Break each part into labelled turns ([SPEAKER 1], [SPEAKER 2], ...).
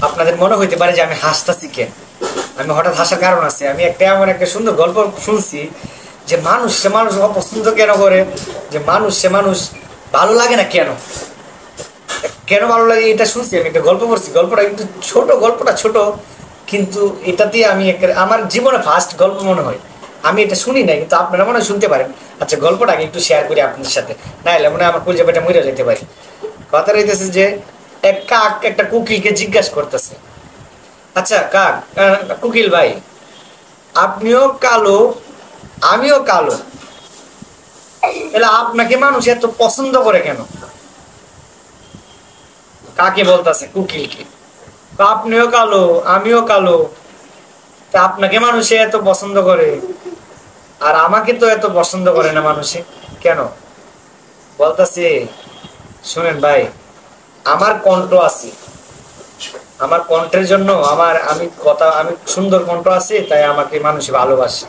[SPEAKER 1] আপনাদের মনে হইতে পারে যে আমি হাসতাছি কেন, আমি হঠাৎ হাসার কারণ আছে। আমি এমন একটা সুন্দর গল্প শুনছি যে মানুষ সে মানুষ অপছন্দ কেন করে, যে মানুষ ভালো লাগে না কেন, কেন ভালো লাগে এটা শুনছি। আমি একটা গল্প পড়ছি, গল্পটা কিন্তু ছোট, গল্পটা ছোট, কিন্তু এটাতে আমি আমার জীবনে ফার্স্ট গল্প মনে হয়। আমি এটা শুনি নাই, কিন্তু আপনারা মনে হয় শুনতে পারেন। আচ্ছা, গল্পটাকে একটু শেয়ার করি আপনাদের সাথে, না হলে মনে হয় আমার কলজা পেটে মরে যেতে পারে। কথা রইতেছে যে এক কাক একটা কুকিলকে জিজ্ঞাসা করতেছে, আচ্ছা কাক, কুকিল ভাই, আপনিও কালো আমিও কালো, তাহলে আপনাকে মানুষ এত পছন্দ করে কেন? কাকে বলতেছে? কুকিলকে। আপনিও কালো আমিও কালো, তা আপনাকে মানুষে এত পছন্দ করে, আর আমাকে তো এত পছন্দ করে না মানুষে কেন? বলতেছে, শুনেন ভাই, আমার কণ্ঠ আছে, আমার কণ্ঠের জন্য আমি সুন্দর কণ্ঠ আছে, তাই আমাকে মানুষ ভালোবাসে।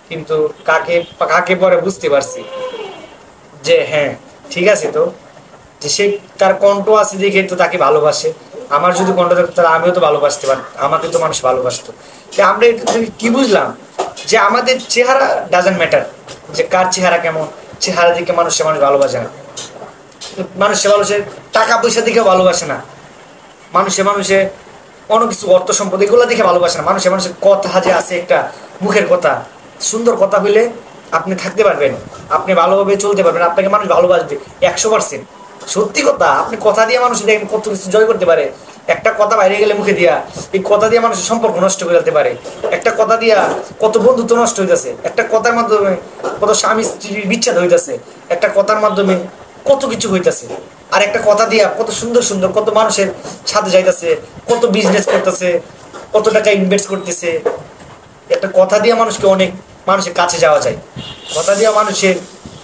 [SPEAKER 1] কিন্তু কাকে কাকে পরে বুঝতে পারছি যে হ্যাঁ ঠিক আছে, তো যে সে তার কণ্ঠ আছে দেখে তো তাকে ভালোবাসে। আমার যদি কণ্ঠ থাকতো তাহলে আমিও তো ভালোবাসতে পারতাম, আমাকে তো মানুষ ভালোবাসতো। আমরা এটা থেকে কি বুঝলাম যে আমাদের চেহারা ডাজন্ট ম্যাটার, যে কার চেহারা কেমন, চেহারা দিকে মানুষ ভালোবাসে না। মানুষে টাকা পয়সা দিকে ভালোবাসে না, মানুষে অন্য কিছু অর্থ সম্পদ এগুলো দেখে ভালোবাসে না। মানুষের কথা যে আছে, একটা মুখের কথা, সুন্দর কথা হইলে আপনি থাকতে পারবেন, আপনি ভালোভাবে চলতে পারবেন, আপনাকে মানুষ ভালোবাসবে 100%। সত্যি কথা, আপনি কথা দিয়ে মানুষ দেখেন কত কিছু জয় করতে পারে। একটা কথা বাইরে গেলে মুখে দিয়া, এই কথা দিয়ে মানুষের সম্পর্ক নষ্ট করে যেতে পারে। একটা কথা দিয়া কত বন্ধুত্ব নষ্ট হইতেছে, একটা কথার মাধ্যমে কত স্বামী স্ত্রীর বিচ্ছেদ হইতেছে, একটা কথার মাধ্যমে কত কিছু হইতেছে। আর একটা কথা দিয়া কত সুন্দর সুন্দর কত মানুষের সাথে যাইতেছে, কত বিজনেস করতেছে, কত টাকা ইনভেস্ট করতেছে। একটা কথা দিয়ে মানুষকে অনেক মানুষের কাছে যাওয়া যায়, কথা দিয়ে মানুষের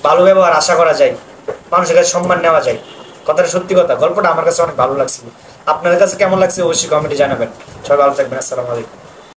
[SPEAKER 1] ভালো ব্যবহার আশা করা যায়, মানুষের কাছে সম্মান নেওয়া যায়। কথাটা সত্যি কথা, গল্পটা আমার কাছে অনেক ভালো লাগছিল। আপনাদের কাছে কেমন লাগছে অবশ্যই কমেন্টে জানাবেন। সবাই ভালো থাকবেন, আসসালামু আলাইকুম।